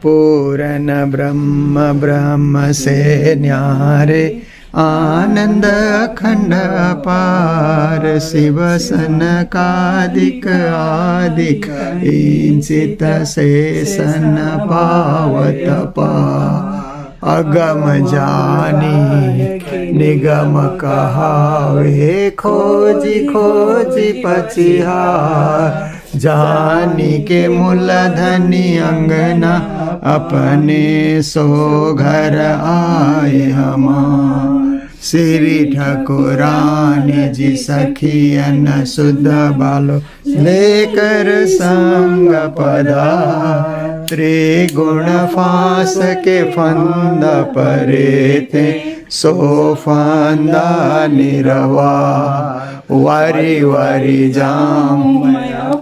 पूरन ब्रह्म ब्रह्म से न्यारे आनंद अखंड अपार शिव सनकादिक आदिक इंसित से सन पावत पा अगम जानी निगम कहावे खोजी खोजी पचिहार जानी के मूलधनी अंगना अपने सो घर आए हमार श्री ठाकुरानी जी सखियन शुद्ध बालो लेकर संग पदा त्रिगुण फांस के फंद परे थे सो फंदा निरवा वारी वारी जाम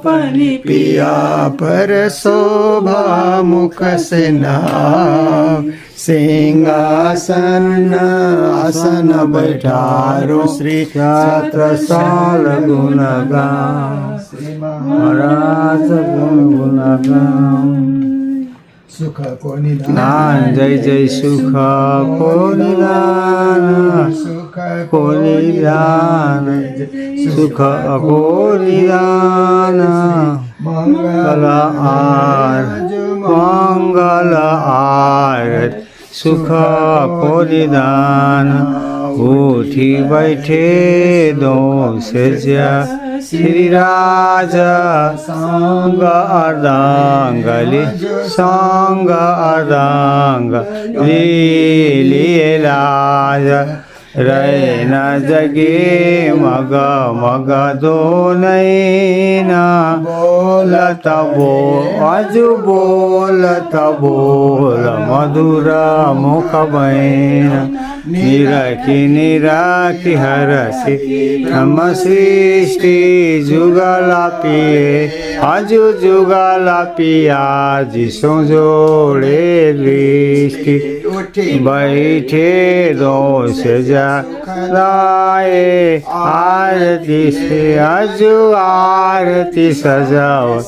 पिया पर शोभा मुख से नाव सिंहासन आसन बैठारो श्री छत्र साल गुण गाम श्री महाराज गुण गाम सुख को निधान जय जय सुख को निधान सुख को निधान सुख को निधान मंगल आरत सुख को निधान उठी बैठे दो सज्जा श्री राजा सांग अर्धांगली सांग अर्धांग लिए लाज रैन जगे मग मग दो नैना बोलत अजु बोलत बोल मधुर मुख बैन निराखी हरसी ब्रह्म सृष्टि जुगला पिए अजु जुगला पिया जिसो जोड़े दृष्टि बैठे दो से राय आरती से अजु आरती सजाओ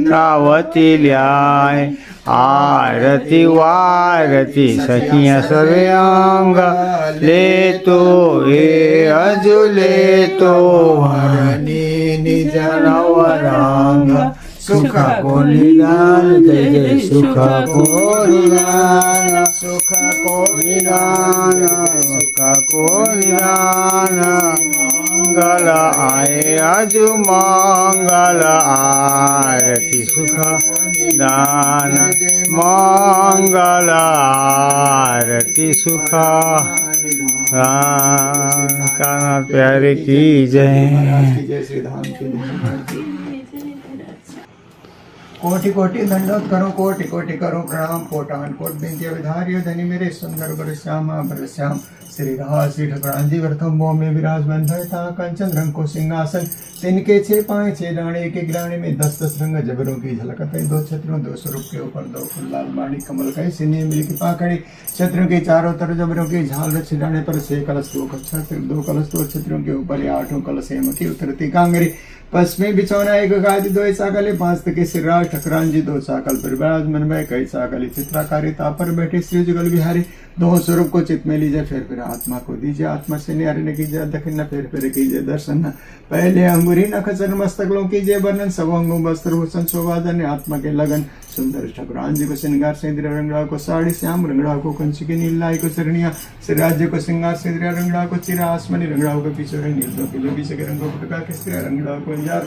रावती ल्याय आरती वारती सखियाँ सर्वांग ले तो ये अजु ले तो हरणी निज नवरांग सुख को निदान जय जय सुख को निदान सुख को निदान सुख को निदान मंगल आए अजु मंगल आरती सुख निदान मंगल आरती सुख कान्हा प्यारे की जय श्री धाम की कोटि कोटि दंडोत करो कोटि कोटि करो प्रणाम कोटान कोट बिंद्य विधार्य धनी मेरे सुंदर बर श्यामा बर श्याम श्री राज श्री ठाकुरान जी प्रथम भो में विराजमान था कंचन रंग को सिंहासन तिनके 6 पाए 6 डाणे एक एक डाणे में 10 रंग जबरों की झलक दो छत्रों 2 स्वरूप के ऊपर 2 फूल लाल माणी कमल कई सिने मिल की पाकड़ी छत्रों के चारों तरफ जबरों की झाल रच डाणे पर 6 कलश 2 कलश 2 छत्रों के ऊपर 8 कलश हेम की उतरती कांगरी पश्चिमी बिछौना एक गादी 2 साकले 5 के सिराज ठकरान जी 2 साकल पर विराजमान में कई साकली चित्राकारिता पर बैठे श्री जुगल बिहारी 2 स्वरूप को चित्त में लीजिए फिर आत्मा को दीजिए आत्मा से न्यारे न कीजिए दक्षिण फिर कीजिए दर्शन पहले अंगुरी नख चर मस्तक लो कीजिए वर्णन सब अंगों वस्त्र भूषण शोभाधन आत्मा के लगन सुंदर ठाकुरान जी को श्रृंगार सिंदूर रंगड़ा को साड़ी श्याम रंगड़ा को कंच की नीलाई को चरणिया श्री राज्य को श्रृंगार सिंदूर रंगड़ा को चिरा आसमानी रंगड़ा को पीछे नील दो किलो पीछे के रंगों को किस्त्रिया रंगड़ा को अंजार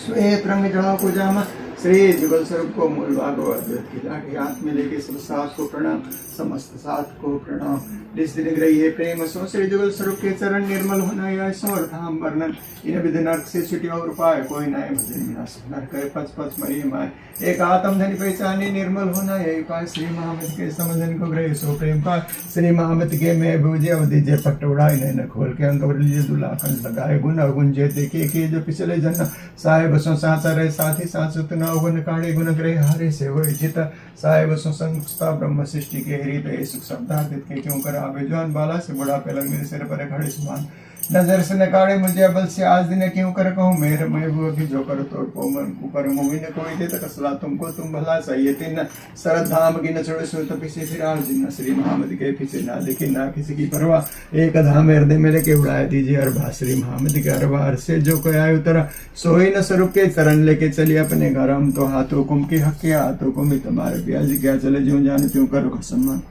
श्वेत रंग जड़ों को जामा श्री जुगल स्वरूप को मूल भागवत की लाठी हाथ में लेके सब साथ को प्रणाम समस्त साथ को प्रणाम जिस दिन ग्रही है प्रेम सो श्री जुगल स्वरूप के चरण निर्मल होना या समर्थाम वर्णन इन विधि नर्क से छुटी और उपाय कोई नाय भजन विनाश नरक है पच पच मरी माय एक आत्म धन पहचाने निर्मल होना यही उपाय श्री महामत के समझन को ग्रह सो प्रेम का श्री महामत के मैं भूजे अवधिजे पट्ट उड़ाए न खोल के अंग लीजिए दुला कंठ लगाए गुण अवगुण जे देखिए जो पिछले जन्म साहेब सो साचा रहे साथी साथ न अवगुण काणे गुण ग्रह हरे से वो जित साहेब सो संस्था ब्रह्म सृष्टि के हृदय सुख शब्दार्थित के क्यों कर आवे जवान बाला से बड़ा पे लग मेरे सिर पर खड़े सुमान नजर से नकारे मुझे अबल से आज दिन क्यों कर कहूँ मेरे मैं वो भी जो कर तोड़ पो मन ऊपर मुवी ने कोई दे तक सला तुमको तुम भला चाहिए तीन शरद धाम की न छोड़े सो तो पीछे फिर आज जिन श्री महामद के पीछे ना देखी ना किसी की परवाह एक धाम हृदय मेरे के उड़ाए दीजिए अरबा श्री महामद के अरबार से जो कोई आयु तरह सोई न स्वरूप के तरन लेके चलिए अपने घर हम तो हाथों कुम के हक के हाथों को भी तुम्हारे प्याज क्या चले जो जाने त्यों करो सम्मान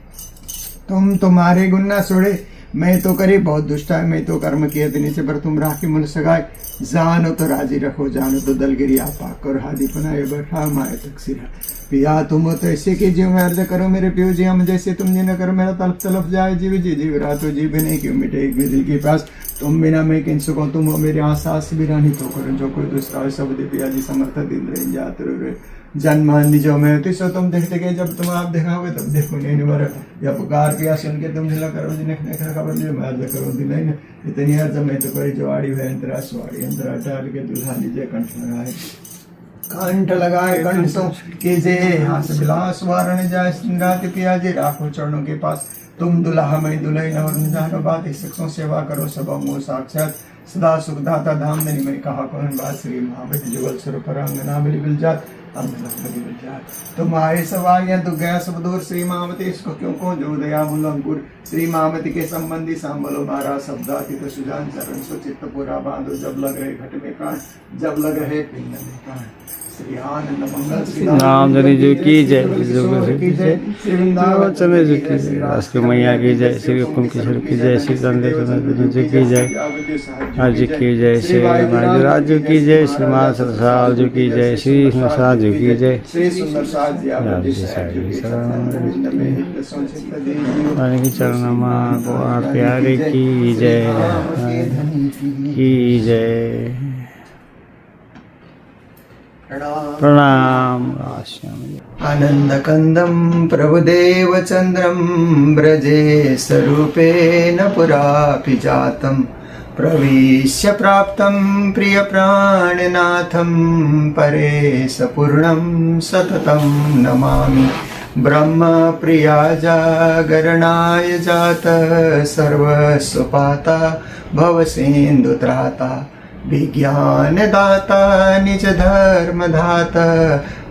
तुम तुम्हारे गुन्ना छोड़े मैं तो करी बहुत दुष्टा है मैं तो कर्म किए दिन से पर तुम राखी मुल सगाए जानो तो राजी रखो जानो तो दलगिरी आपा कर हादी पनाए बैठा माए तकसीरा पिया तुम तो ऐसे कीजिए मैं अर्ज करो मेरे पियो जी हम जैसे तुम जी न करो मेरा तलब तलब जाए जीव जी जीव रातो जीव नहीं क्यों मिटे एक भी दिल के पास तुम बिना मैं किन सुखो तुम हो मेरे आसास भी रानी तो करो जो कोई दूसरा सब दे पिया जी समर्थ दिन रह जाते रे जन्मान जो मैं होती सो तुम देखते गए जब तुम आप देखोगे तब देखो नहीं निवर या पुकार किया सुन के तुम जिला करो जी ने खबर जो मैं अर्ज करो दिन नहीं इतनी अर्ज मैं तो करी जो आड़ी है अंतरा स्वाड़ी अंतरा डाल के दुल्हा लीजिए कंठ लगाए कंठ तो कीजे हाथ विलास वारण जाए सिंगार पिया जी राखो चरणों के पास तुम दुल्हा मैं दुल्हन और जानो बात शिक्षकों सेवा करो सब मोह साक्षात सदा सुखदाता धाम नहीं मैं कहा कौन बात श्री महामद जुगल स्वरूप रंगना मिली बिल जात तुम आए सब आए तो गया सब दूर श्री महामती इसको क्यों को जो दया मूल अंकुर श्री महामती के संबंधी सांभलो मारा शब्दाती तो सुजान चरण सो चित्त पूरा बांधो जब लग रहे घट में कान जब लग रहे पिंड में कान श्री आनंद मंगल श्री राम जनी जो की जय श्री वृंदावन चले जो की जय राष्ट्र मैया की जय श्री हुकुम किशोर की जय श्री चंद्र जी की जय आज की जय श्री राज की जय श्री माँ सरसाल जी की जय श्री सरसाल जी की जय श्री सुंदर साज की चरण प्यारे की जय की जय प्रणाम आनंद कंदम प्रभुदेव चंद्रम ब्रजे स्वरूपेण पुरापि जातम प्रवेश्य प्राप्तं प्रिय प्राणनाथं परेश पूर्णं सततं नमामि ब्रह्म प्रिया जागरणाय जात सर्वस्वपाता भवसिन्धुत्राता विज्ञान दाता निज धर्म धाता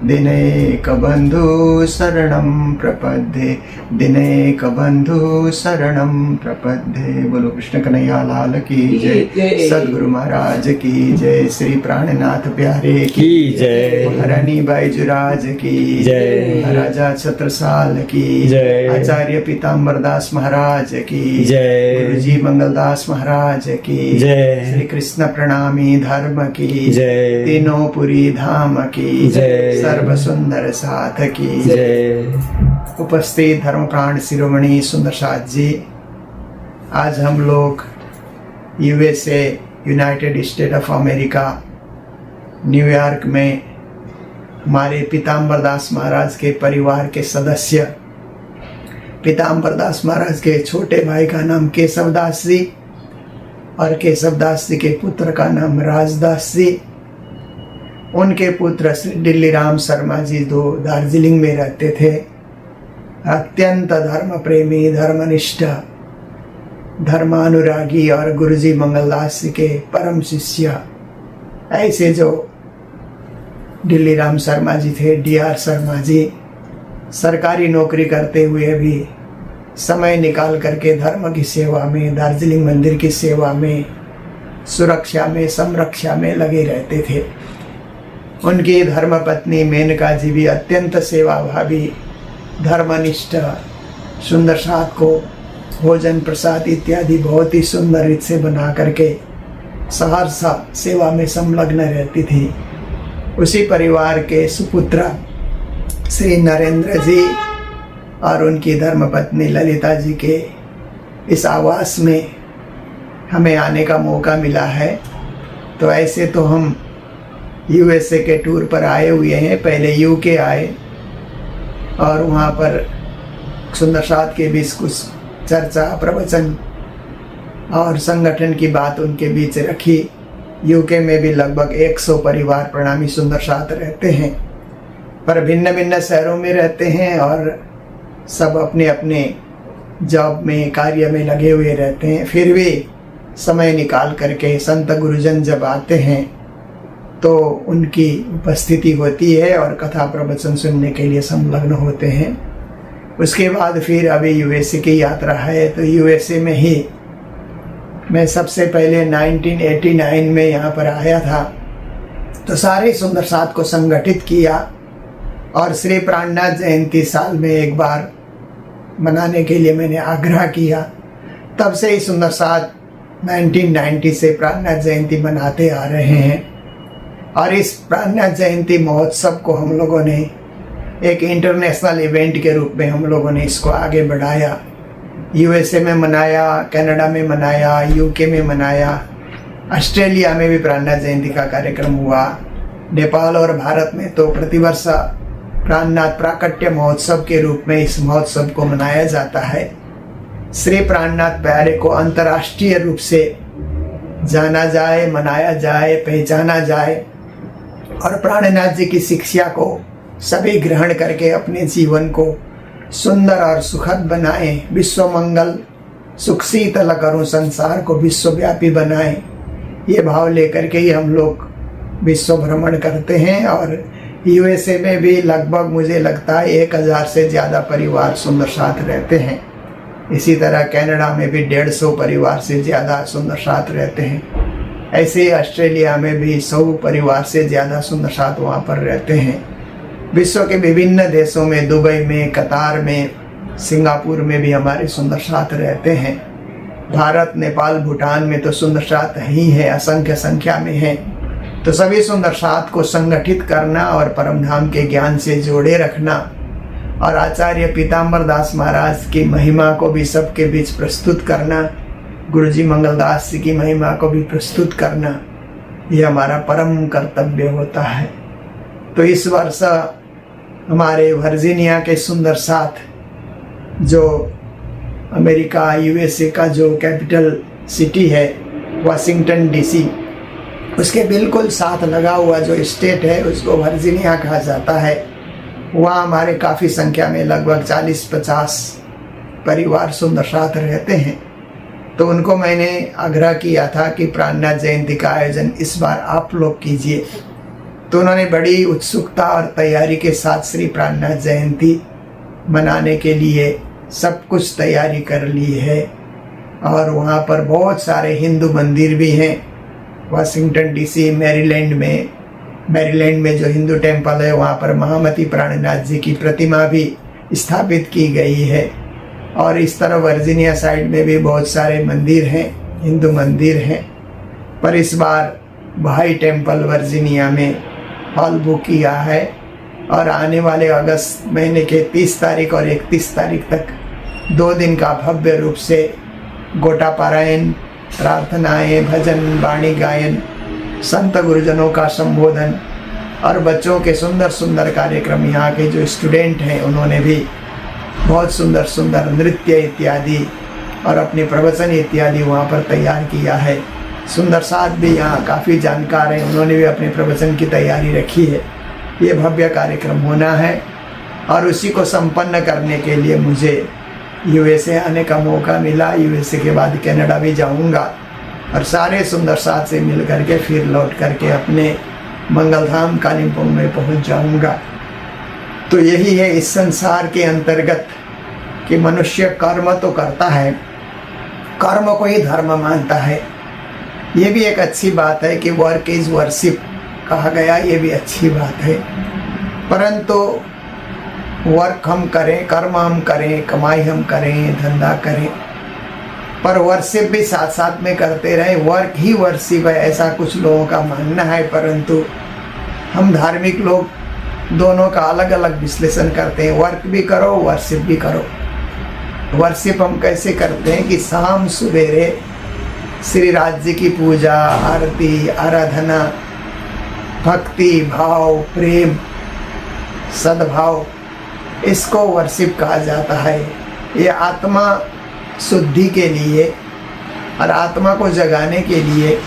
दिनेक बंधु शरणं प्रपद्ये दिनेक बंधु शरणं प्रपद्ये। बोलो कृष्ण कन्हैया लाल की जय सदगुरु महाराज की जय श्री प्राणनाथ प्यारे की जय हरणी बाईजुराज की जय राजा छत्रसाल की जय आचार्य पीताम्बर दास महाराज की जय गुरुजी मंगलदास महाराज की जय श्री कृष्ण प्रणामी धर्म की जय तीनों पुरी धाम की जय सर्व सुंदर साथ की जय। उपस्थित धर्म प्राण शिरोमणि सुंदर साथ जी, आज हम लोग USA United state of America New York में हमारे पीताम्बर दास महाराज के परिवार के सदस्य पीताम्बर दास महाराज के छोटे भाई का नाम केशव दास जी और केशव दास जी के पुत्र का नाम राजदास जी, उनके पुत्र श्री दिल्ली राम शर्मा जी दो दार्जिलिंग में रहते थे। अत्यंत धर्म प्रेमी धर्मनिष्ठ धर्मानुरागी और गुरुजी मंगलदास जी के परम शिष्य ऐसे जो दिल्ली राम शर्मा जी थे, डीआर शर्मा जी सरकारी नौकरी करते हुए भी समय निकाल करके धर्म की सेवा में, दार्जिलिंग मंदिर की सेवा में, सुरक्षा में, संरक्षा में लगे रहते थे। उनकी धर्म पत्नी मेनका जी भी अत्यंत सेवाभावी धर्मनिष्ठ सुंदर साथ को भोजन प्रसाद इत्यादि बहुत ही सुंदर रीत से बना करके सहर्षा सेवा में संलग्न रहती थी। उसी परिवार के सुपुत्र श्री नरेंद्र जी और उनकी धर्मपत्नी ललिता जी के इस आवास में हमें आने का मौका मिला है। तो ऐसे तो हम यूएसए के टूर पर आए हुए हैं, पहले यूके आए और वहाँ पर सुंदर साथ के बीच कुछ चर्चा प्रवचन और संगठन की बात उनके बीच रखी। यूके में भी लगभग 100 परिवार प्रणामी सुंदर साथ रहते हैं, पर भिन्न भिन्न शहरों में रहते हैं और सब अपने अपने जॉब में कार्य में लगे हुए रहते हैं। फिर भी समय निकाल करके संत गुरुजन जब आते हैं तो उनकी उपस्थिति होती है और कथा प्रवचन सुनने के लिए संलग्न होते हैं। उसके बाद फिर अभी यूएसए की यात्रा है, तो यूएसए में ही मैं सबसे पहले 1989 में यहाँ पर आया था, तो सारे सुंदर साथ को संगठित किया और श्री प्राणनाथ जयंती साल में एक बार मनाने के लिए मैंने आग्रह किया। तब से ही सुंदर साथ 1990 से प्राणनाथ जयंती मनाते आ रहे हैं और इस प्राणनाथ जयंती महोत्सव को हम लोगों ने एक इंटरनेशनल इवेंट के रूप में हम लोगों ने इसको आगे बढ़ाया। यूएसए में मनाया, कनाडा में मनाया, यूके में मनाया, ऑस्ट्रेलिया में भी प्राणनाथ जयंती का कार्यक्रम हुआ। नेपाल और भारत में तो प्रतिवर्ष प्राणनाथ प्राकट्य महोत्सव के रूप में इस महोत्सव को मनाया जाता है। श्री प्राणनाथ प्यारे को अंतर्राष्ट्रीय रूप से जाना जाए, मनाया जाए, पहचाना जाए और प्राणनाथ जी की शिक्षा को सभी ग्रहण करके अपने जीवन को सुंदर और सुखद बनाएं। विश्व मंगल सुख शीतल करूं, संसार को विश्वव्यापी बनाएं, ये भाव लेकर के ही हम लोग विश्व भ्रमण करते हैं। और यूएसए में भी लगभग मुझे लगता है 1000 से ज़्यादा परिवार सुंदर साथ रहते हैं। इसी तरह कनाडा में भी 150 परिवार से ज़्यादा सुंदर साथ रहते हैं। ऐसे ही ऑस्ट्रेलिया में भी 100 परिवार से ज़्यादा सुंदर साथ वहाँ पर रहते हैं। विश्व के विभिन्न देशों में, दुबई में, कतार में, सिंगापुर में भी हमारे सुंदर साथ रहते हैं। भारत, नेपाल, भूटान में तो सुंदर साथ ही है, असंख्य संख्या में है। तो सभी सुंदर साथ को संगठित करना और परमधाम के ज्ञान से जोड़े रखना और आचार्य पीताम्बर दास महाराज की महिमा को भी सबके बीच प्रस्तुत करना, गुरुजी मंगलदास जी की महिमा को भी प्रस्तुत करना, ये हमारा परम कर्तव्य होता है। तो इस वर्ष हमारे वर्जीनिया के सुंदर साथ, जो अमेरिका यूएसए का जो कैपिटल सिटी है वाशिंगटन डीसी, उसके बिल्कुल साथ लगा हुआ जो स्टेट है उसको वर्जीनिया कहा जाता है। वहाँ हमारे काफ़ी संख्या में लगभग 40-50 परिवार सुंदर साथ रहते हैं। तो उनको मैंने आग्रह किया था कि प्राणनाथ जयंती का आयोजन इस बार आप लोग कीजिए। तो उन्होंने बड़ी उत्सुकता और तैयारी के साथ श्री प्राणनाथ जयंती मनाने के लिए सब कुछ तैयारी कर ली है। और वहाँ पर बहुत सारे हिंदू मंदिर भी हैं। वाशिंगटन डीसी, मैरीलैंड में जो हिंदू टेम्पल है वहाँ पर महामती प्राणनाथ जी की प्रतिमा भी स्थापित की गई है। और इस तरह वर्जीनिया साइड में भी बहुत सारे मंदिर हैं, हिंदू मंदिर हैं। पर इस बार भाई टेम्पल वर्जीनिया में हॉल बुक किया है और आने वाले अगस्त महीने के 30 तारीख और 31 तारीख तक 2 दिन का भव्य रूप से गोटा पारायण, प्रार्थनाएं, भजन, वाणी गायन, संत गुरुजनों का संबोधन और बच्चों के सुंदर सुंदर कार्यक्रम। यहाँ के जो स्टूडेंट हैं उन्होंने भी बहुत सुंदर सुंदर नृत्य इत्यादि और अपने प्रवचन इत्यादि वहाँ पर तैयार किया है। सुंदर साथ भी यहाँ काफ़ी जानकार हैं, उन्होंने भी अपने प्रवचन की तैयारी रखी है। ये भव्य कार्यक्रम होना है और उसी को संपन्न करने के लिए मुझे यूएसए आने का मौका मिला। यूएसए के बाद कनाडा भी जाऊंगा और सारे सुंदर साथ से मिल करके फिर लौट करके अपने मंगलधाम कालिम्पोंग में पहुंच जाऊंगा। तो यही है इस संसार के अंतर्गत कि मनुष्य कर्म तो करता है, कर्म को ही धर्म मानता है। ये भी एक अच्छी बात है कि वर्क इज वर्शिप कहा गया, ये भी अच्छी बात है। परंतु वर्क हम करें, कर्म हम करें, कमाई हम करें, धंधा करें, पर वर्शिप भी साथ साथ में करते रहें। वर्क ही वर्शिप है ऐसा कुछ लोगों का मानना है, परंतु हम धार्मिक लोग दोनों का अलग अलग विश्लेषण करते हैं। वर्क भी करो, वर्शिप भी करो। वर्शिप हम कैसे करते हैं कि शाम सवेरे श्री राज जी की पूजा, आरती, आराधना, भक्ति भाव, प्रेम, सद्भाव, इसको वर्शिप कहा जाता है। ये आत्मा शुद्धि के लिए और आत्मा को जगाने के लिए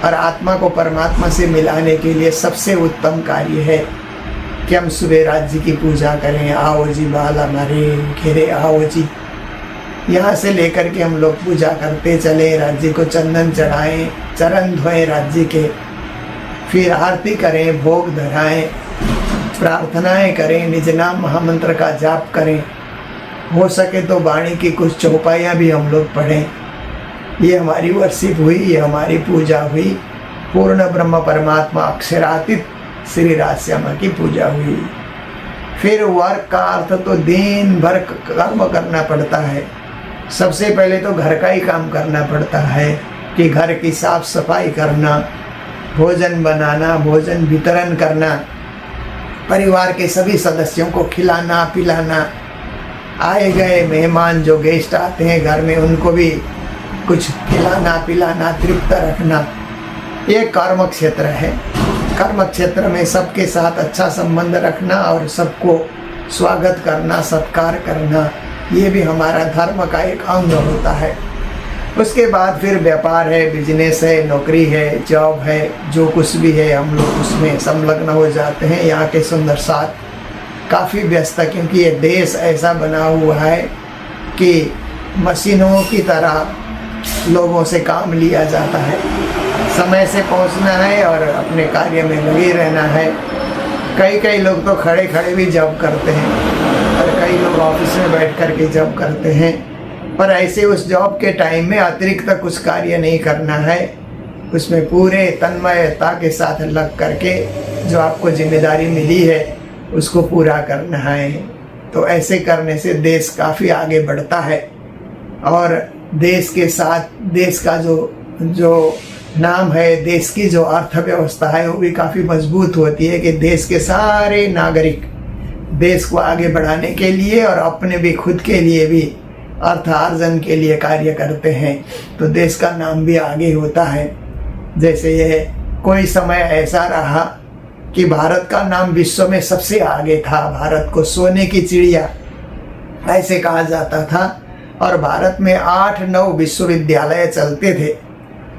और आत्मा को परमात्मा से मिलाने के लिए सबसे उत्तम कार्य है कि हम सुबह राज जी की पूजा करें। आओ जी बाल हमारे घेरे आओ जी, यहाँ से लेकर के हम लोग पूजा करते चले, राज्य को चंदन चढ़ाएं, चरण धोएं राज्य के, फिर आरती करें, भोग धराएं, प्रार्थनाएं करें, निज नाम महामंत्र का जाप करें, हो सके तो वाणी की कुछ चौपाइयाँ भी हम लोग पढ़ें। ये हमारी वर्शिप हुई, ये हमारी पूजा हुई। पूर्ण ब्रह्म परमात्मा अक्षरातीत श्री राजश्यामा की पूजा हुई। फिर वर्क का अर्थ तो दिन भर कर्म करना पड़ता है। सबसे पहले तो घर का ही काम करना पड़ता है कि घर की साफ सफाई करना, भोजन बनाना, भोजन वितरण करना, परिवार के सभी सदस्यों को खिलाना पिलाना, आए गए मेहमान जो गेस्ट आते हैं घर में उनको भी कुछ खिलाना पिलाना, तृप्त रखना। ये कर्म क्षेत्र है। कर्म क्षेत्र में सबके साथ अच्छा संबंध रखना और सबको स्वागत करना, सत्कार करना, ये भी हमारा धर्म का एक अंग होता है। उसके बाद फिर व्यापार है, बिजनेस है, नौकरी है, जॉब है, जो कुछ भी है हम लोग उसमें संलग्न हो जाते हैं। यहाँ के सुंदर साथ काफ़ी व्यस्त है, क्योंकि ये देश ऐसा बना हुआ है कि मशीनों की तरह लोगों से काम लिया जाता है। समय से पहुंचना है और अपने कार्य में लगे रहना है। कई लोग तो खड़े खड़े भी जॉब करते हैं और कई लोग ऑफिस में बैठ कर के जॉब करते हैं, पर ऐसे उस जॉब के टाइम में अतिरिक्त कुछ कार्य नहीं करना है। उसमें पूरे तन्मयता के साथ लग करके जो आपको जिम्मेदारी मिली है उसको पूरा करना है। तो ऐसे करने से देश काफ़ी आगे बढ़ता है और देश के साथ देश का जो नाम है, देश की जो अर्थव्यवस्था है वो भी काफ़ी मजबूत होती है कि देश के सारे नागरिक देश को आगे बढ़ाने के लिए और अपने भी खुद के लिए भी अर्थार्जन के लिए कार्य करते हैं, तो देश का नाम भी आगे होता है। जैसे ये कोई समय ऐसा रहा कि भारत का नाम विश्व में सबसे आगे था, भारत को सोने की चिड़िया ऐसे कहा जाता था और भारत में 8-9 विश्वविद्यालय चलते थे।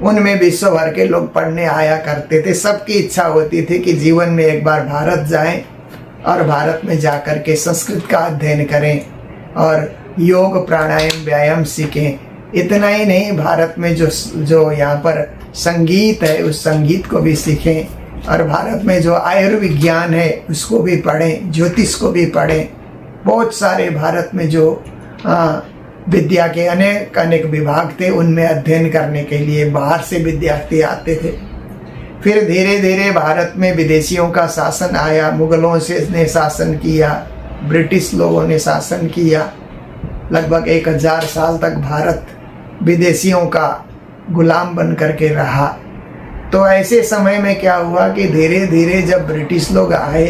उनमें विश्व भर के लोग पढ़ने आया करते थे। सबकी इच्छा होती थी कि जीवन में एक बार भारत जाएं और भारत में जाकर के संस्कृत का अध्ययन करें और योग प्राणायाम व्यायाम सीखें। इतना ही नहीं, भारत में जो यहाँ पर संगीत है उस संगीत को भी सीखें और भारत में जो आयुर्विज्ञान है उसको भी पढ़ें, ज्योतिष को भी पढ़ें। बहुत सारे भारत में जो विद्या के अनेक विभाग थे उनमें अध्ययन करने के लिए बाहर से विद्यार्थी आते थे। फिर धीरे धीरे भारत में विदेशियों का शासन आया, मुगलों ने शासन किया, ब्रिटिश लोगों ने शासन किया। लगभग 1000 साल तक भारत विदेशियों का गुलाम बन करके रहा। तो ऐसे समय में क्या हुआ कि धीरे धीरे जब ब्रिटिश लोग आए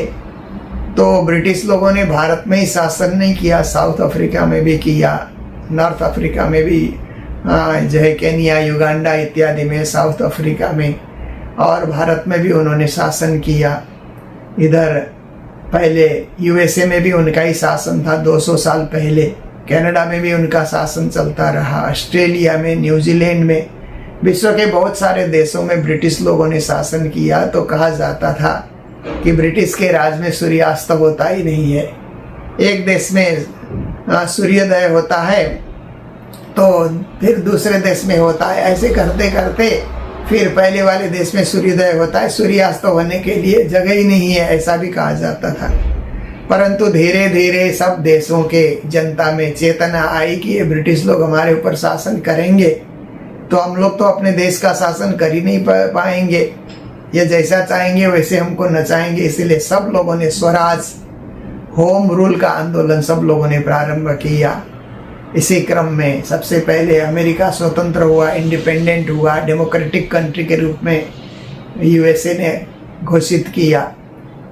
तो ब्रिटिश लोगों ने भारत में ही शासन नहीं किया, साउथ अफ्रीका में भी किया, नॉर्थ अफ्रीका में भी, जो है केनिया, युगांडा इत्यादि में, साउथ अफ्रीका में, और भारत में भी उन्होंने शासन किया। इधर पहले यूएसए में भी उनका ही शासन था 200 साल पहले, कनाडा में भी उनका शासन चलता रहा, ऑस्ट्रेलिया में, न्यूजीलैंड में, विश्व के बहुत सारे देशों में ब्रिटिश लोगों ने शासन किया। तो कहा जाता था कि ब्रिटिश के राज में सूर्यास्त होता ही नहीं है। एक देश में सूर्योदय होता है तो फिर दूसरे देश में होता है, ऐसे करते करते फिर पहले वाले देश में सूर्योदय होता है, सूर्यास्त होने के लिए जगह ही नहीं है, ऐसा भी कहा जाता था। परंतु धीरे धीरे सब देशों के जनता में चेतना आई कि ये ब्रिटिश लोग हमारे ऊपर शासन करेंगे तो हम लोग तो अपने देश का शासन कर ही नहीं पाएंगे, ये जैसा चाहेंगे वैसे हमको नचाएंगे। इसीलिए सब लोगों ने स्वराज, होम रूल का आंदोलन सब लोगों ने प्रारंभ किया। इसी क्रम में सबसे पहले अमेरिका स्वतंत्र हुआ, इंडिपेंडेंट हुआ, डेमोक्रेटिक कंट्री के रूप में यूएसए ने घोषित किया।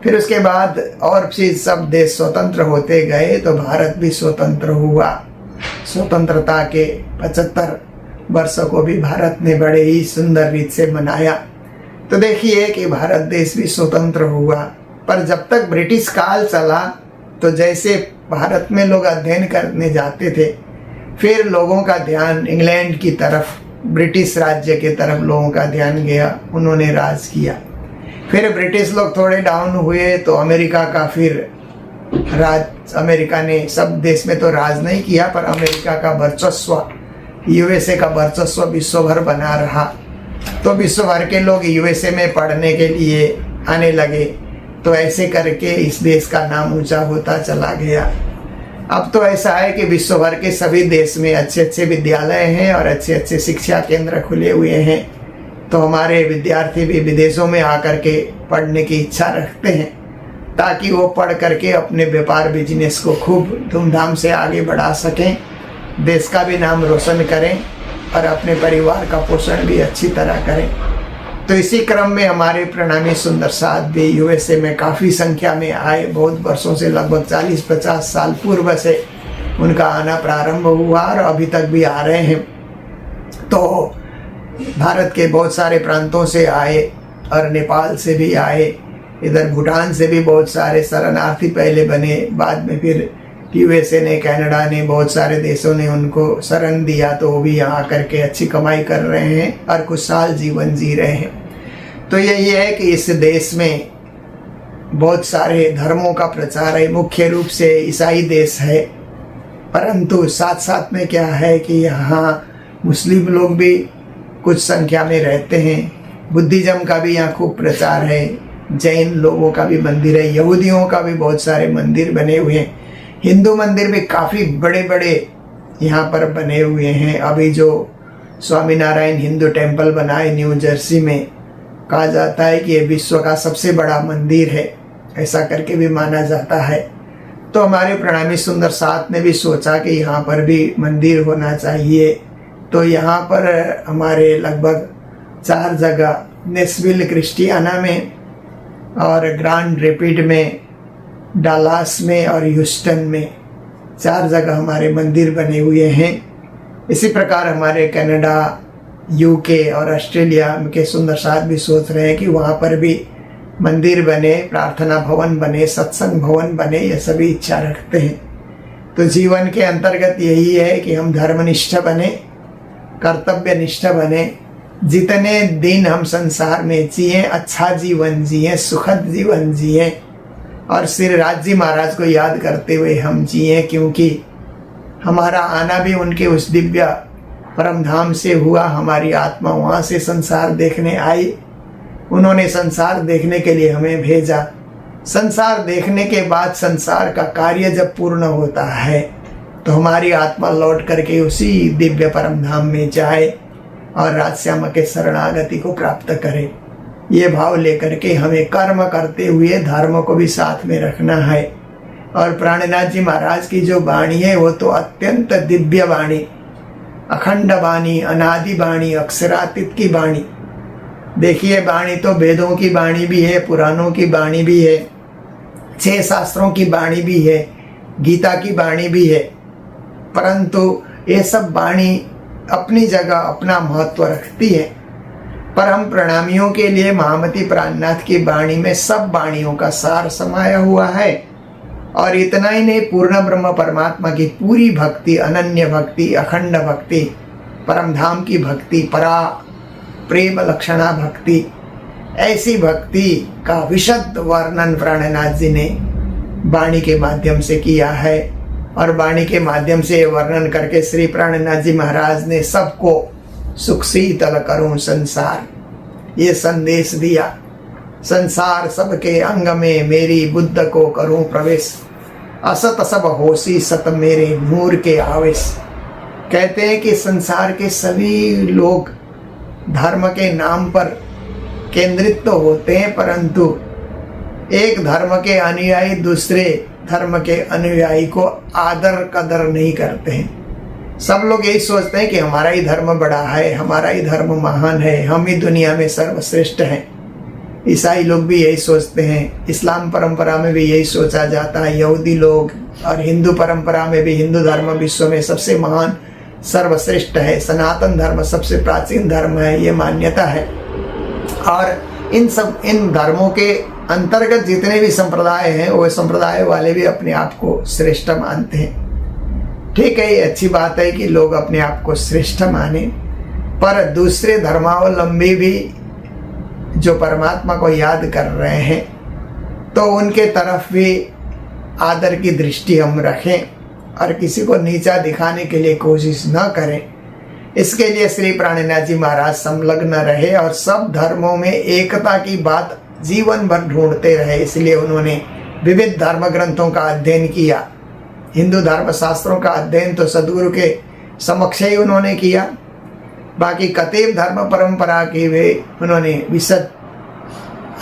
फिर उसके बाद और भी सब देश स्वतंत्र होते गए तो भारत भी स्वतंत्र हुआ। स्वतंत्रता के 75 वर्षों को भी भारत ने बड़े ही सुंदर रीत से मनाया। तो देखिए कि भारत देश भी स्वतंत्र हुआ। पर जब तक ब्रिटिश काल चला तो जैसे भारत में लोग अध्ययन करने जाते थे, फिर लोगों का ध्यान इंग्लैंड की तरफ, ब्रिटिश राज्य की तरफ लोगों का ध्यान गया, उन्होंने राज किया। फिर ब्रिटिश लोग थोड़े डाउन हुए तो अमेरिका का फिर राज अमेरिका ने सब देश में तो राज नहीं किया, पर अमेरिका का वर्चस्व, यूएसए का वर्चस्व विश्व भर बना रहा। तो विश्व भर के लोग यूएसए में पढ़ने के लिए आने लगे। तो ऐसे करके इस देश का नाम ऊंचा होता चला गया। अब तो ऐसा है कि विश्व भर के सभी देश में अच्छे अच्छे विद्यालय हैं और अच्छे अच्छे शिक्षा केंद्र खुले हुए हैं। तो हमारे विद्यार्थी भी विदेशों में आकर के पढ़ने की इच्छा रखते हैं, ताकि वो पढ़ करके अपने व्यापार बिजनेस को खूब धूमधाम से आगे बढ़ा सकें, देश का भी नाम रोशन करें और अपने परिवार का पोषण भी अच्छी तरह करें। तो इसी क्रम में हमारे प्रणामी सुंदर साथ भी यूएसए में काफ़ी संख्या में आए। बहुत वर्षों से, लगभग 40-50 साल पूर्व से उनका आना प्रारंभ हुआ और अभी तक भी आ रहे हैं। तो भारत के बहुत सारे प्रांतों से आए और नेपाल से भी आए, इधर भूटान से भी बहुत सारे शरणार्थी पहले बने, बाद में फिर यूएसए ने, कनाडा ने, बहुत सारे देशों ने उनको शरण दिया। तो वो भी यहाँ आकर के अच्छी कमाई कर रहे हैं और खुशहाल जीवन जी रहे हैं। तो यही है कि इस देश में बहुत सारे धर्मों का प्रचार है, मुख्य रूप से ईसाई देश है, परंतु साथ साथ में क्या है कि यहाँ मुस्लिम लोग भी कुछ संख्या में रहते हैं, बुद्धिज्म का भी यहाँ खूब प्रचार है, जैन लोगों का भी मंदिर है, यहूदियों का भी बहुत सारे मंदिर बने हुए हैं, हिंदू मंदिर भी काफ़ी बड़े बड़े यहाँ पर बने हुए हैं। अभी जो स्वामीनारायण हिंदू टेम्पल बना है न्यू जर्सी में, कहा जाता है कि ये विश्व का सबसे बड़ा मंदिर है, ऐसा करके भी माना जाता है। तो हमारे प्रणामी सुंदर साथ ने भी सोचा कि यहाँ पर भी मंदिर होना चाहिए। तो यहाँ पर हमारे लगभग 4 जगह, नेशविल क्रिस्टियाना में और ग्रांड रैपिड में, डालास में और ह्यूस्टन में 4 जगह हमारे मंदिर बने हुए हैं। इसी प्रकार हमारे कनाडा, यूके और ऑस्ट्रेलिया के सुंदर साथ भी सोच रहे हैं कि वहाँ पर भी मंदिर बने, प्रार्थना भवन बने, सत्संग भवन बने, ये सभी इच्छा रखते हैं। तो जीवन के अंतर्गत यही है कि हम धर्मनिष्ठ बने, कर्तव्यनिष्ठ बने, जितने दिन हम संसार में जिए अच्छा जीवन जिए, सुखद जीवन जिए और श्री राज जी महाराज को याद करते हुए हम जिए, क्योंकि हमारा आना भी उनके उस दिव्य परम धाम से हुआ। हमारी आत्मा वहाँ से संसार देखने आई, उन्होंने संसार देखने के लिए हमें भेजा। संसार देखने के बाद संसार का कार्य जब पूर्ण होता है तो हमारी आत्मा लौट करके उसी दिव्य परम धाम में जाए और राजश्याम के शरणागति को प्राप्त करे। ये भाव लेकर के हमें कर्म करते हुए धर्म को भी साथ में रखना है। और प्राणनाथ जी महाराज की जो वाणी है वो तो अत्यंत दिव्य वाणी, अखंड वाणी, अनादि वाणी, अक्षरातीत की वाणी। देखिए, वाणी तो वेदों की वाणी भी है, पुराणों की वाणी भी है, 6 शास्त्रों की वाणी भी है, गीता की वाणी भी है, परंतु ये सब वाणी अपनी जगह अपना महत्व रखती है। पर हम प्रणामियों के लिए महामती प्राणनाथ की वाणी में सब वाणियों का सार समाया हुआ है। और इतना ही नहीं, पूर्ण ब्रह्म परमात्मा की पूरी भक्ति, अनन्य भक्ति, अखंड भक्ति, परम धाम की भक्ति, परा प्रेम लक्षणा भक्ति, ऐसी भक्ति का विशद वर्णन प्राणनाथ जी ने वाणी के माध्यम से किया है। और वाणी के माध्यम से वर्णन करके श्री प्राणनाथ जी महाराज ने सबको सुख शीतल करूं संसार, ये संदेश दिया। संसार सबके अंग में मेरी बुद्ध को करूं प्रवेश, असत सब होशी सत मेरे नूर के आवेश। कहते हैं कि संसार के सभी लोग धर्म के नाम पर केंद्रित तो होते हैं, परंतु एक धर्म के अनुयायी दूसरे धर्म के अनुयायी को आदर कदर नहीं करते हैं। सब लोग यही सोचते हैं कि हमारा ही धर्म बड़ा है, हमारा ही धर्म महान है, हम ही दुनिया में सर्वश्रेष्ठ हैं। ईसाई लोग भी यही सोचते हैं, इस्लाम परंपरा में भी यही सोचा जाता है, यहूदी लोग और हिंदू परंपरा में भी हिंदू धर्म विश्व में सबसे महान सर्वश्रेष्ठ है, सनातन धर्म सबसे प्राचीन धर्म है, ये मान्यता है। और इन धर्मों के अंतर्गत जितने भी संप्रदाय हैं वो संप्रदाय वाले भी अपने आप को श्रेष्ठ मानते हैं। ठीक है, ये अच्छी बात है कि लोग अपने आप को श्रेष्ठ माने, पर दूसरे धर्मावलंबी भी जो परमात्मा को याद कर रहे हैं तो उनके तरफ भी आदर की दृष्टि हम रखें और किसी को नीचा दिखाने के लिए कोशिश न करें। इसके लिए श्री प्राणनाथ जी महाराज संलग्न रहे और सब धर्मों में एकता की बात जीवन भर ढूंढते रहे। इसलिए उन्होंने विविध धर्म ग्रंथों का अध्ययन किया। हिंदू धर्म शास्त्रों का अध्ययन तो सदगुरु के समक्ष ही उन्होंने किया, बाकी कतेब धर्म परंपरा की वे उन्होंने विशद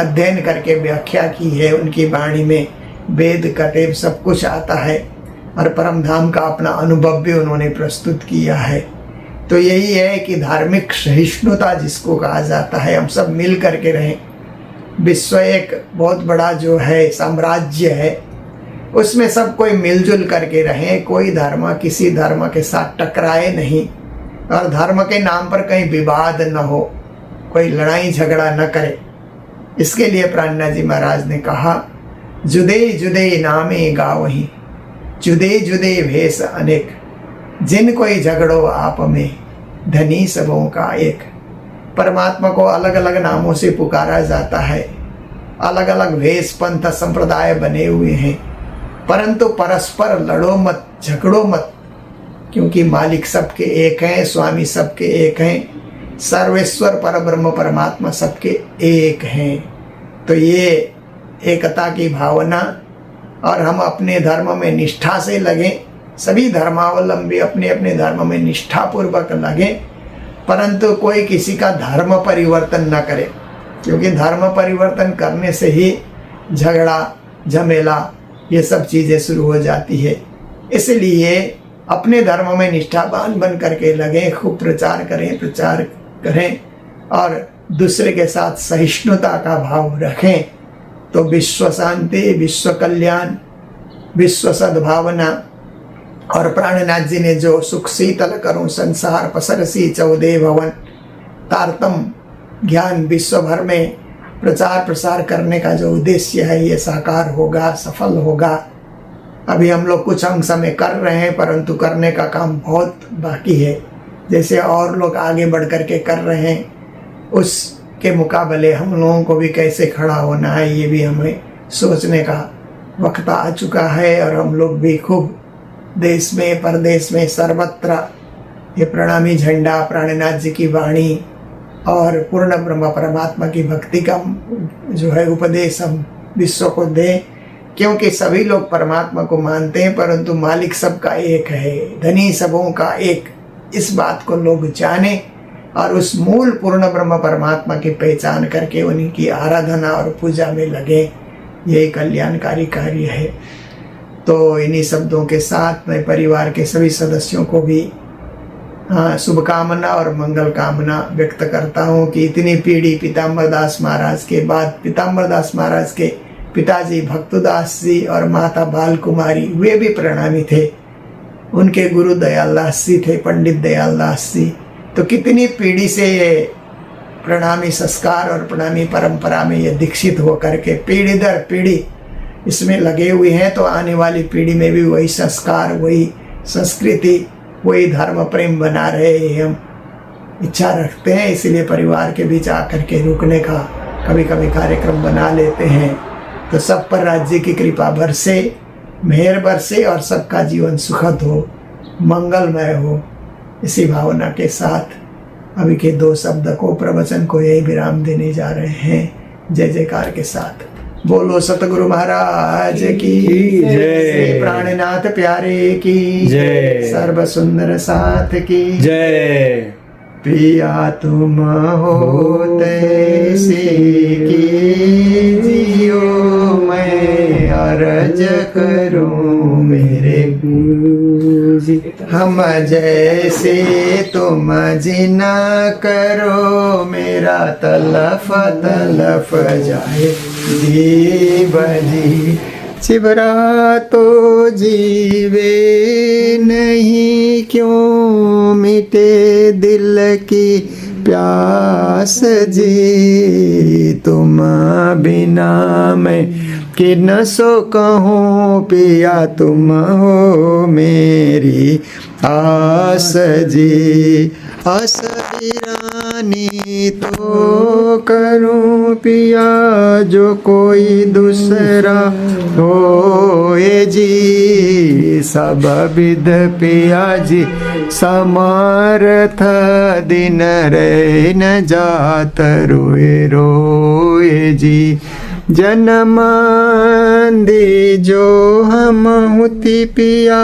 अध्ययन करके व्याख्या की है। उनकी वाणी में वेद कतेब सब कुछ आता है और परम धाम का अपना अनुभव भी उन्होंने प्रस्तुत किया है। तो यही है कि धार्मिक सहिष्णुता जिसको कहा जाता है, हम सब मिल करके रहें। विश्व एक बहुत बड़ा जो है साम्राज्य है, उसमें सब कोई मिलजुल करके रहें। कोई धर्म किसी धर्म के साथ टकराए नहीं और धर्म के नाम पर कहीं विवाद न हो, कोई लड़ाई झगड़ा न करे। इसके लिए प्राणनाथ जी महाराज ने कहा, जुदे जुदे नामे गावहीं, जुदे जुदे भेष अनेक, जिन कोई झगड़ो आप में, धनी सबों का एक। परमात्मा को अलग अलग नामों से पुकारा जाता है, अलग अलग वेश पंथ संप्रदाय बने हुए हैं, परंतु परस्पर लड़ो मत, झगड़ो मत, क्योंकि मालिक सबके एक हैं, स्वामी सबके एक हैं, सर्वेश्वर परब्रह्म परमात्मा सबके एक हैं। तो ये एकता की भावना, और हम अपने धर्म में निष्ठा से लगें। सभी धर्मावलंबी अपने अपने धर्म में निष्ठापूर्वक लगें, परंतु कोई किसी का धर्म परिवर्तन न करे, क्योंकि धर्म परिवर्तन करने से ही झगड़ा झमेला ये सब चीज़ें शुरू हो जाती है। इसलिए अपने धर्म में निष्ठावान बन करके लगें, खूब प्रचार करें और दूसरे के साथ सहिष्णुता का भाव रखें, तो विश्व शांति, विश्व कल्याण, विश्व सद्भावना। और प्राणनाथ जी ने जो सुख शीतल करूं संसार पसरसी 14 भवन, तारतम ज्ञान विश्व भर में प्रचार प्रसार करने का जो उद्देश्य है, ये साकार होगा, सफल होगा। अभी हम लोग कुछ अंश में कर रहे हैं, परंतु करने का काम बहुत बाकी है। जैसे और लोग आगे बढ़ कर के कर रहे हैं, उसके मुकाबले हम लोगों को भी कैसे खड़ा होना है, ये भी हमें सोचने का वक्त आ चुका है। और हम लोग भी खूब देश में परदेश में सर्वत्र ये प्रणामी झंडा, प्राणनाथ जी की वाणी और पूर्ण ब्रह्म परमात्मा की भक्ति का जो है उपदेश हम विश्व को दें, क्योंकि सभी लोग परमात्मा को मानते हैं, परंतु मालिक सबका एक है, धनी सबों का एक। इस बात को लोग जाने और उस मूल पूर्ण ब्रह्म परमात्मा की पहचान करके उनकी आराधना और पूजा में लगे। यही कल्याणकारी कार्य है। तो इन्हीं शब्दों के साथ मैं परिवार के सभी सदस्यों को भी शुभकामना और मंगल कामना व्यक्त करता हूँ कि इतनी पीढ़ी पीताम्बर दास महाराज के बाद, पीताम्बर दास महाराज के पिताजी भक्तदास जी और माता बाल कुमारी, वे भी प्रणामी थे। उनके गुरु दयाल दास जी थे, पंडित दयाल दास जी। तो कितनी पीढ़ी से ये प्रणामी संस्कार और प्रणामी परंपरा में ये दीक्षित होकर के पीढ़ी दर पीढ़ी इसमें लगे हुए हैं। तो आने वाली पीढ़ी में भी वही संस्कार, वही संस्कृति, वही धर्म प्रेम बना रहे हम इच्छा रखते हैं। इसलिए परिवार के बीच आकर के रुकने का कभी कभी कार्यक्रम बना लेते हैं। तो सब पर राज्य की कृपा बरसे, मेहर बरसे और सबका जीवन सुखद हो, मंगलमय हो। इसी भावना के साथ अभी के 2 शब्द को, प्रवचन को यही विराम देने जा रहे हैं। जय जयकार के साथ बोलो सतगुरु महाराज की जय, श्री प्राणनाथ प्यारे की जय, सर्व सुंदर साथ की जय। पिया तुम होते कीजियो, मैं अर्ज करूं मेरे गुरुजी। हम जैसे तुम जिना करो, मेरा तलफ तलफ जाए जीवनी। चिबरा तो जीवे नहीं, क्यों मिटे दिल की प्यास जी। तुम बिना मैं कि न सो कहूँ, पिया तुम हो मेरी आस जी। आस दानी तो करूं पिया जो कोई दूसरा होए जी। सब विध पिया जी समर्थ दिन रे न जात रोए रोए जी। जन्म दे जो हम हुति पिया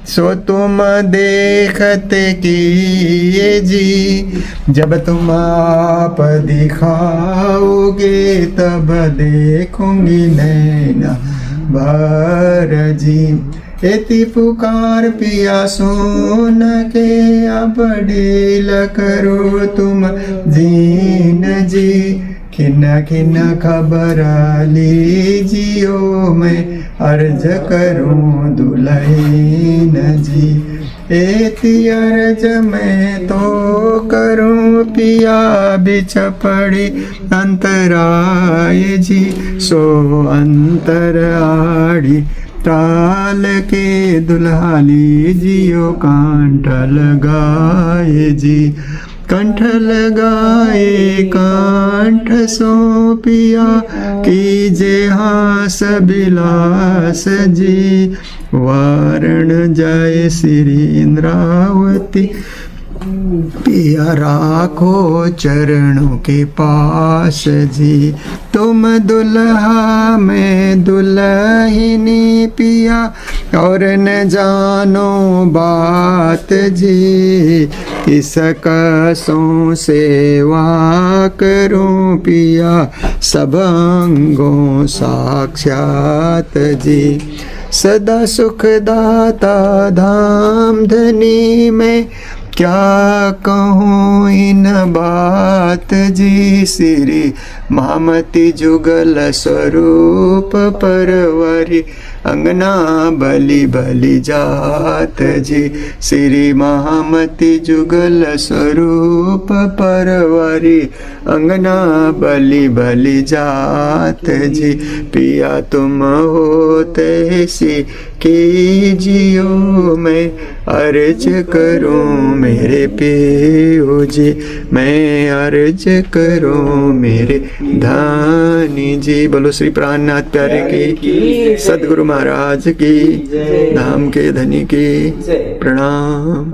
सो तुम देखते किए जी। जब तुम आप दिखाओगे तब देखूंगी नैना भर जी। एति पुकार पिया सुन के अब डेल करो तुम जीन जी। खिन खिन खबर लीजियो मैं अर्ज करूं दुल्हन जी। एति अर्ज मैं तो करूं पिया बिच पड़ी अंतराय जी। सो अंतर आड़ी ताल के दुल्हा लीजियो कांठ लगाए जी। कंठ लगाए कांठ सो पिया कीजे हास बिलास जी। वारण जाए श्री इंद्रावती पिया राखो चरणों के पास जी। तुम दुल्हा मैं दुल्हनी पिया और न जानो बात जी। किस कसों सेवा करूं पिया सब अंगों साक्षात जी। सदा सुखदाता धाम धनी में क्या कहूँ इन बात जी। श्री महामती जुगल स्वरूप परवरी अंगना बलि बलि जात जी। श्री महामती जुगल स्वरूप परवरी अंगना बलि बलि जात जी। पिया तुम होते सी कीजियो मैं अर्ज करूं मेरे पियो जी। मैं अर्ज करूं मेरे धानी जी। बोलो श्री प्राणनाथ प्यारे की सदगुरु महाराज की धाम के धनी की प्रणाम।